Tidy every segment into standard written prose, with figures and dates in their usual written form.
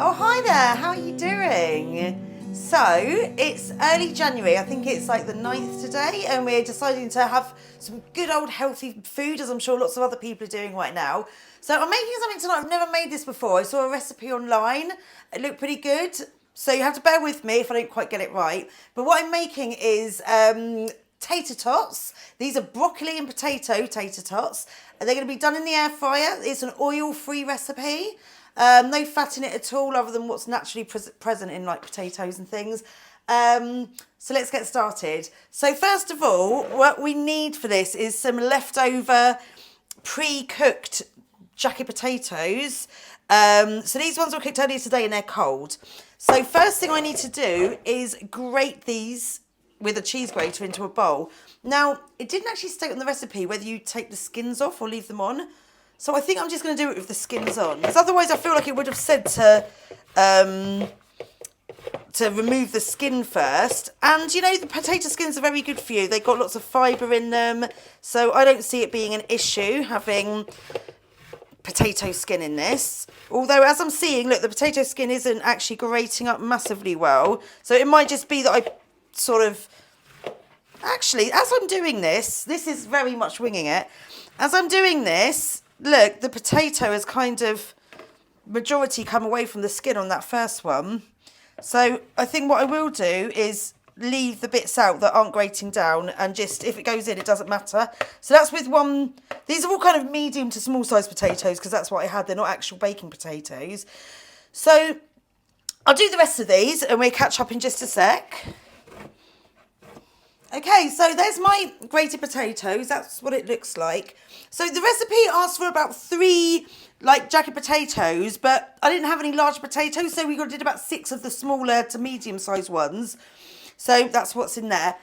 Oh, hi there, how are you doing? So, it's early January, I think it's like the 9th today, and we're deciding to have some good old healthy food, as I'm sure lots of other people are doing right now. So I'm making something tonight, I've never made this before. I saw a recipe online, it looked pretty good, so you have to bear with me if I don't quite get it right. But what I'm making is tater tots. These are broccoli and potato tater tots, and they're going to be done in the air fryer. It's an oil-free recipe. No fat in it at all, other than what's naturally present in like potatoes and things. So let's get started. So first of all, what we need for this is some leftover pre-cooked jacket potatoes. So these ones were cooked earlier today and they're cold. So first thing I need to do is grate these with a cheese grater into a bowl. Now, it didn't actually state on the recipe whether you take the skins off or leave them on. So I think I'm just going to do it with the skins on, because otherwise I feel like it would have said to remove the skin first. And, you know, the potato skins are very good for you. They've got lots of fibre in them. So I don't see it being an issue having potato skin in this. Although, as I'm seeing, look, the potato skin isn't actually grating up massively well. So it might just be that I sort of... Actually, as I'm doing this is very much winging it. As I'm doing this... Look, the potato has kind of majority come away from the skin on that first one. So I think what I will do is leave the bits out that aren't grating down, and just, if it goes in, it doesn't matter. So that's with one. These are all kind of medium to small size potatoes, because that's what I had. They're not actual baking potatoes. So I'll do the rest of these and we'll catch up in just a sec. Okay, so there's my grated potatoes. That's what it looks like. So the recipe asks for about 3 like jacket potatoes, but I didn't have any large potatoes, so we did about 6 of the smaller to medium sized ones. So that's what's in there.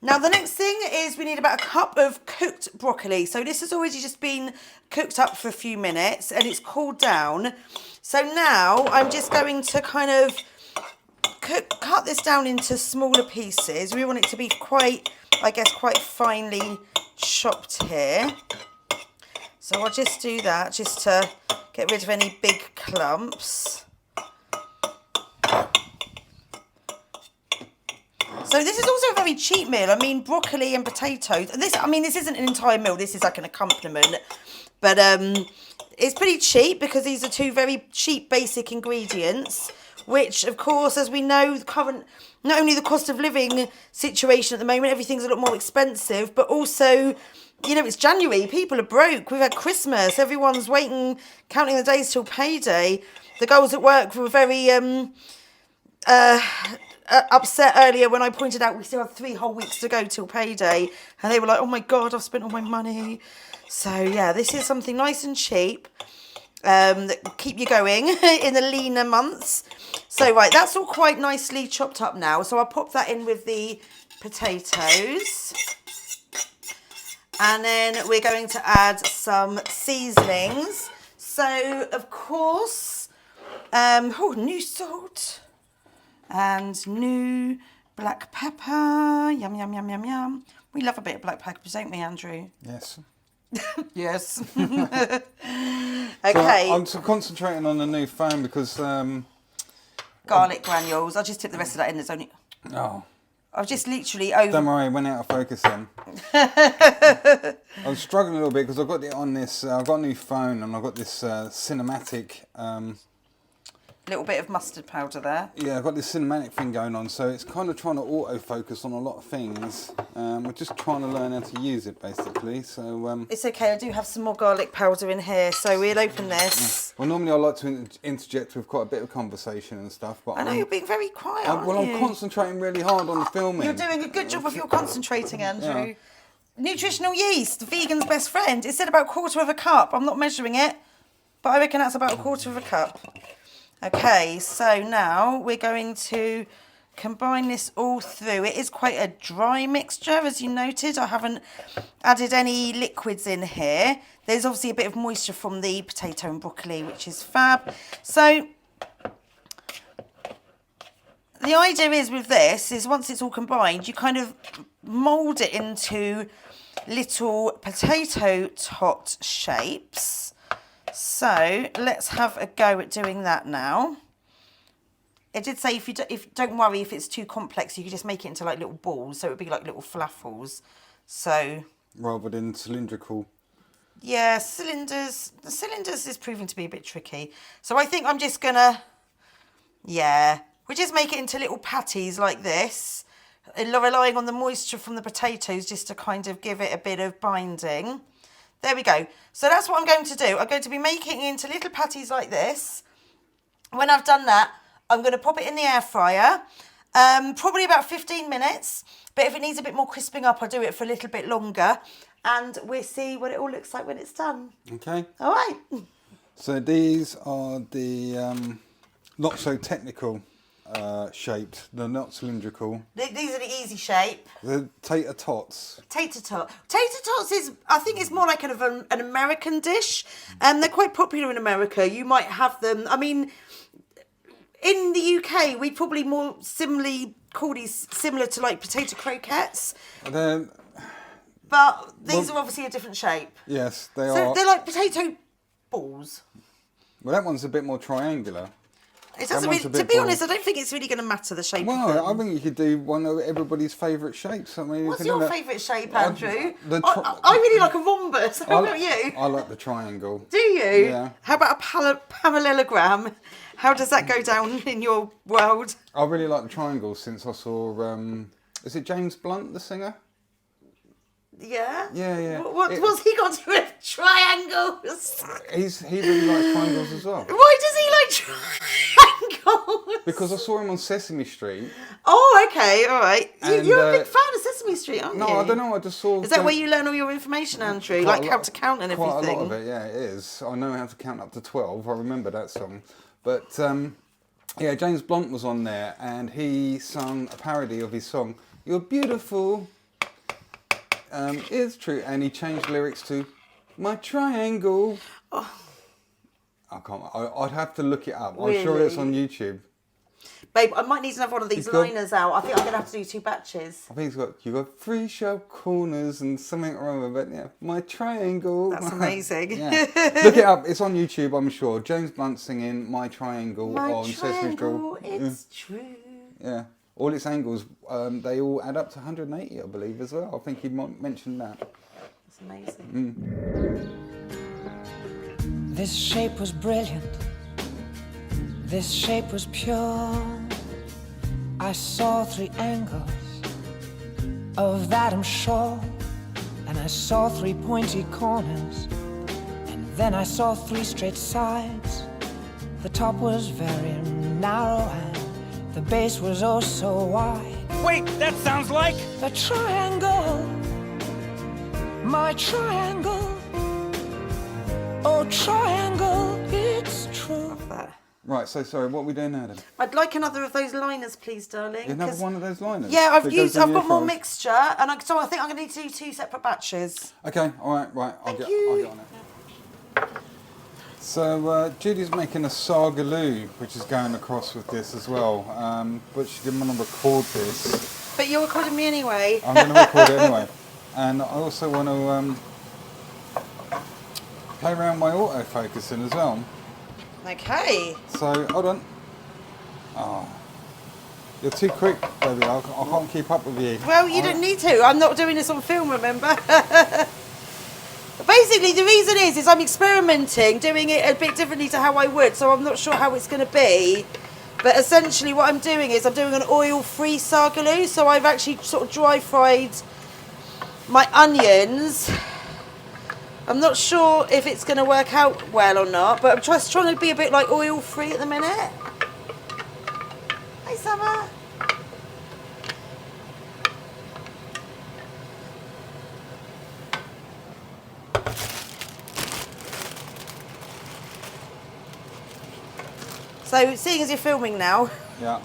Now the next thing is we need about a cup of cooked broccoli. So this has already just been cooked up for a few minutes and it's cooled down. So now I'm just going to kind of cut this down into smaller pieces. We want it to be quite, I guess, quite finely chopped here. So I'll just do that just to get rid of any big clumps. So this is also a very cheap meal. I mean, broccoli and potatoes. This isn't an entire meal. This is like an accompaniment. But it's pretty cheap because these are 2 very cheap basic ingredients, which, of course, as we know, the current, not only the cost of living situation at the moment, everything's a lot more expensive, but also, you know, it's January, people are broke, we've had Christmas, everyone's waiting, counting the days till payday. The girls at work were very upset earlier when I pointed out we still have 3 whole weeks to go till payday, and they were like, oh my God, I've spent all my money. So, yeah, this is something nice and cheap that will keep you going in the leaner months. So, right, that's all quite nicely chopped up now. So I'll pop that in with the potatoes. And then we're going to add some seasonings. So, of course, new salt and new black pepper. Yum, yum, yum, yum, yum. We love a bit of black pepper, don't we, Andrew? Yes. Yes. Okay. So I'm concentrating on the new phone because... garlic granules. I'll just tip the rest of that in. There's only... Oh. I've just literally over... Don't worry, it went out of focus then. I was struggling a little bit because I've got it on this... I've got a new phone and I've got this cinematic... little bit of mustard powder there. Yeah, I've got this cinematic thing going on, so it's kind of trying to autofocus on a lot of things. We're just trying to learn how to use it, basically. So it's okay, I do have some more garlic powder in here, so we'll open this. Well, normally I like to interject with quite a bit of conversation and stuff, but I know you're being very quiet, aren't well, you? I'm concentrating really hard on the filming. You're doing a good job of your concentrating, Andrew. Yeah. Nutritional yeast, vegan's best friend. It said about 1/4 of a cup. I'm not measuring it, but I reckon that's about 1/4 of a cup. Okay, so now we're going to combine this all through. It is quite a dry mixture, as you noted. I haven't added any liquids in here. There's obviously a bit of moisture from the potato and broccoli, which is fab. So the idea is with this is once it's all combined, you kind of mould it into little potato tot shapes. So let's have a go at doing that now. It did say if don't worry if it's too complex, you could just make it into like little balls, so it would be like little falafels. So rather than cylindrical. yeah, the cylinders is proving to be a bit tricky. So I think I'm just gonna, yeah, we just make it into little patties like this, relying on the moisture from the potatoes just to kind of give it a bit of binding. There we go. So that's what I'm going to do. I'm going to be making it into little patties like this. When I've done that, I'm going to pop it in the air fryer, probably about 15 minutes. But if it needs a bit more crisping up, I'll do it for a little bit longer. And we'll see what it all looks like when it's done. Okay. All right. So these are the not so technical shaped. They're not cylindrical. These are the easy shape. The tater tots. Tater tot. Tater tots is, I think it's more like an American dish. And they're quite popular in America. You might have them, I mean, in the UK, we'd probably more similarly call these similar to like potato croquettes. But these are obviously a different shape. Yes, they So are. they're like potato balls. Well, that one's a bit more triangular. It doesn't really, to be honest, I don't think it's really going to matter the shape of them. Well, I think you could do one of everybody's favourite shapes. I mean, What's your favourite shape, Andrew? I I really like a rhombus. How about you? I like the triangle. Do you? Yeah. How about a parallelogram? How does that go down in your world? I really like the triangle since I saw, is it James Blunt, the singer? Yeah? Yeah. What's he got to do with triangles? He really likes triangles as well. Why does he like triangles? Because I saw him on Sesame Street. Oh, okay, all right. And, You're a big fan of Sesame Street, aren't you? No, I don't know. I just saw. Is that where you learn all your information, Andrew? Like how to count and everything? Quite a lot of it, yeah, it is. I know how to count up to 12. I remember that song. But yeah, James Blunt was on there, and he sung a parody of his song "You're Beautiful." It's true, and he changed lyrics to "My Triangle." Oh. I can't. I'd have to look it up. Really? I'm sure it's on YouTube. Babe, I might need to have one of these liners out. I think I'm going to have to do 2 batches. I think you got 3 sharp corners and something wrong with it. Yeah, my triangle. That's amazing. Yeah. Look it up. It's on YouTube, I'm sure. James Blunt singing "My Triangle" on Sesame Street. It's true. Yeah. All its angles, they all add up to 180, I believe, as well. I think he mentioned that. That's amazing. This shape was brilliant. This shape was pure. I saw 3 angles, of that I'm sure. And I saw 3 pointy corners, and then I saw 3 straight sides. The top was very narrow and the base was oh so wide. Wait, that sounds like... A triangle, my triangle. Oh, triangle, it's true. Love that. Right, so sorry, what are we doing now then? I'd like another of those liners, please, darling. Another one of those liners? Yeah, That I've goes in got the more air fryer? mixture, and so I think I'm going to need to do 2 separate batches. Okay, alright, I'll get on it. So, Judy's making a saag aloe, which is going across with this as well, but she didn't want to record this. But you're recording me anyway. I'm going to record it anyway. And I also want to play around my autofocusing as well. Okay. So, hold on. Oh, you're too quick, baby. I can't keep up with you. Well, you don't need to. I'm not doing this on film, remember? Basically, the reason is I'm experimenting, doing it a bit differently to how I would, so I'm not sure how it's going to be. But essentially what I'm doing is I'm doing an oil-free saag aloe, so I've actually sort of dry-fried my onions. I'm not sure if it's going to work out well or not, but I'm just trying to be a bit like oil-free at the minute. Hey, Summer. So, seeing as you're filming now, Yeah.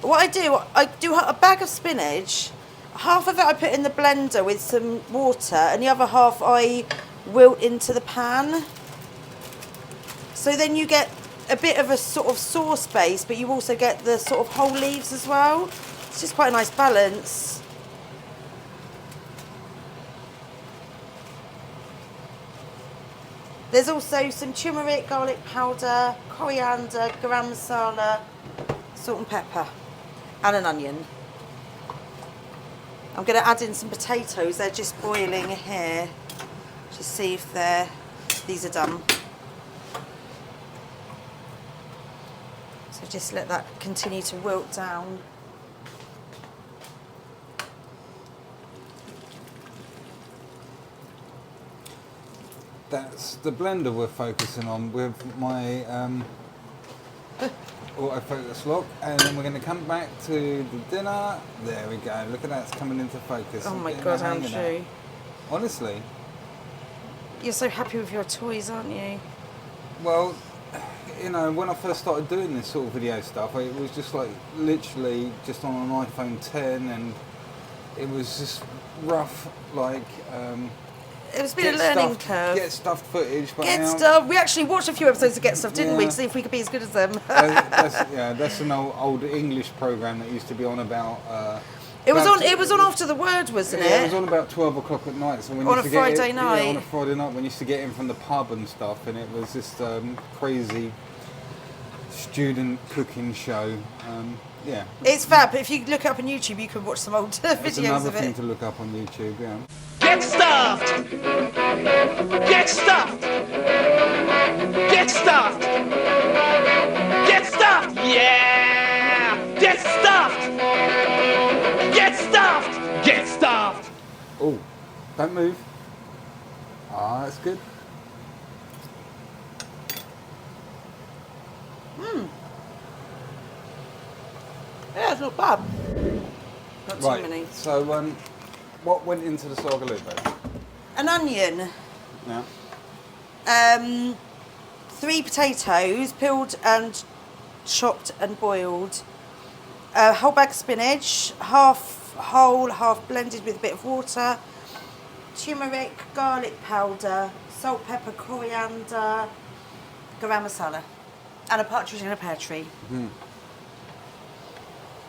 what I do a bag of spinach. Half of it I put in the blender with some water, and the other half I wilt into the pan. So then you get a bit of a sort of sauce base, but you also get the sort of whole leaves as well. It's just quite a nice balance. There's also some turmeric, garlic powder, coriander, garam masala, salt and pepper, and an onion. I'm going to add in some potatoes. They're just boiling here. Just see if these are done. So just let that continue to wilt down. That's the blender we're focusing on with my autofocus lock, and then we're going to come back to the dinner. There we go. Look at that, it's coming into focus. Oh my God, Andrew. Honestly. You're so happy with your toys, aren't you? Well, you know, when I first started doing this sort of video stuff, it was just like literally just on an iPhone 10, and it was just rough, like... it's been a learning curve. Get stuffed footage. But Get Stuff. We actually watched a few episodes of Get Stuff, didn't we, to see if we could be as good as them. that's an old English program that used to be on about. It was on after the word, wasn't it? It was on about 12 o'clock at night. So on a Friday night. Yeah, on a Friday night, when we used to get in from the pub and stuff, and it was this crazy student cooking show. Yeah. It's fab. If you look up on YouTube, you can watch some old videos It's another of it. thing to look up on YouTube. Yeah. Get stuffed! Get stuffed! Get stuffed! Get stuffed! Yeah! Get stuffed! Get stuffed! Get stuffed! Oh, don't move. Ah, that's good. Yeah, it's not bad. Not too Right. many. So, what went into the saag aloe? An onion. Yeah. 3 potatoes, peeled and chopped and boiled. A whole bag of spinach, half whole, half blended with a bit of water. Turmeric, garlic powder, salt, pepper, coriander, garam masala, and a partridge in a pear tree.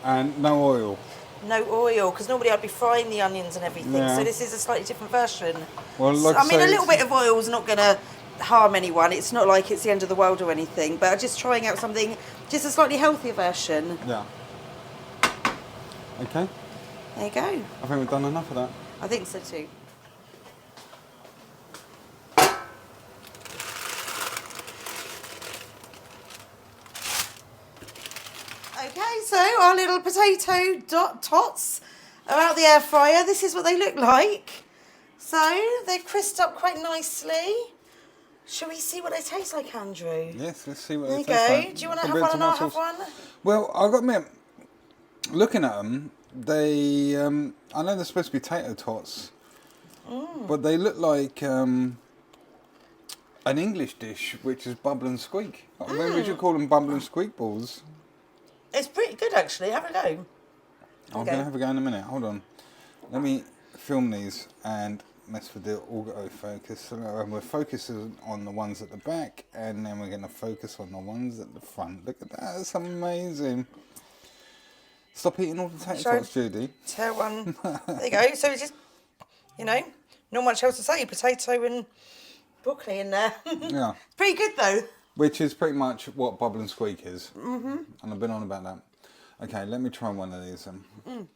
And no oil. No oil, because normally I'd be frying the onions and everything. Yeah. So this is a slightly different version. Well, like I mean, say, a little bit of oil is not going to harm anyone. It's not like it's the end of the world or anything. But I'm just trying out something, just a slightly healthier version. Yeah. Okay. There you go. I think we've done enough of that. I think so too. Okay, so our little potato tots are out the air fryer. This is what they look like. So they've crisped up quite nicely. Shall we see what they taste like, Andrew? Yes, let's see what There they you taste go. like. Do you want to A have bit one of and I'll tomato have sauce. one? Well, I've got to admit, looking at them, they, I know they're supposed to be tater tots, but they look like an English dish, which is bubble and squeak. Maybe we should call them bubble and squeak balls. It's pretty good, actually. Have a go. I'm going to have a go in a minute. Hold on. Let me film these and mess with the autofocus. So we're focusing on the ones at the back, and then we're going to focus on the ones at the front. Look at that. That's amazing. Stop eating all the potato tots, Judy. Tear one. There you go. So it's just, you know, not much else to say. Potato and broccoli in there. Yeah. It's pretty good, though. Which is pretty much what bubble and squeak is. Mm-hmm. And I've been on about that. Okay, let me try one of these then.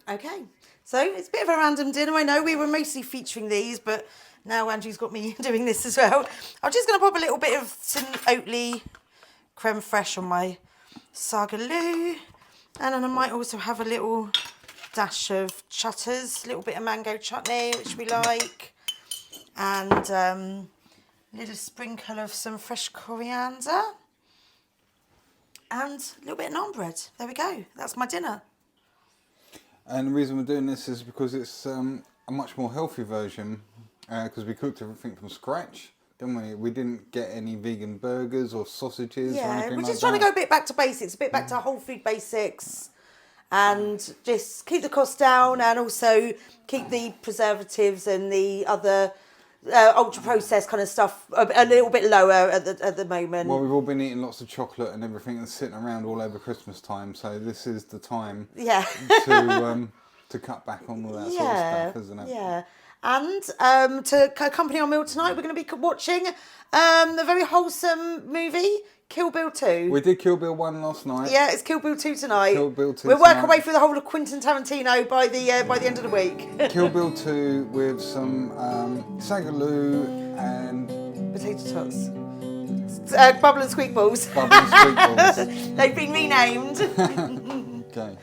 Okay. So it's a bit of a random dinner. I know we were mostly featuring these, but now Andrew's got me doing this as well. I'm just going to pop a little bit of some Oatly creme fraiche on my saag aloe. And then I might also have a little dash of chutters, a little bit of mango chutney, which we like. And a little sprinkle of some fresh coriander. And a little bit of naan bread. There we go. That's my dinner. And the reason we're doing this is because it's a much more healthy version, because we cooked everything from scratch, didn't we? We didn't get any vegan burgers or sausages or anything we're like just trying that. to go a bit back to basics, a bit back to whole food basics, and just keep the cost down, and also keep the preservatives and the other ultra processed kind of stuff a little bit lower at the moment. Well, we've all been eating lots of chocolate and everything and sitting around all over Christmas time, so this is the time Yeah. to cut back on all that sort of stuff, isn't it? Yeah. And to accompany our meal tonight, we're going to be watching a very wholesome movie, Kill Bill 2. We did Kill Bill 1 last night. Yeah, it's Kill Bill 2 tonight. Kill Bill 2 We'll work tonight. our way through the whole of Quentin Tarantino by the end of the week. Kill Bill 2 with some saag aloe and Potato tots. Bubble and squeak balls. bubble and squeak balls. They've been renamed. Okay.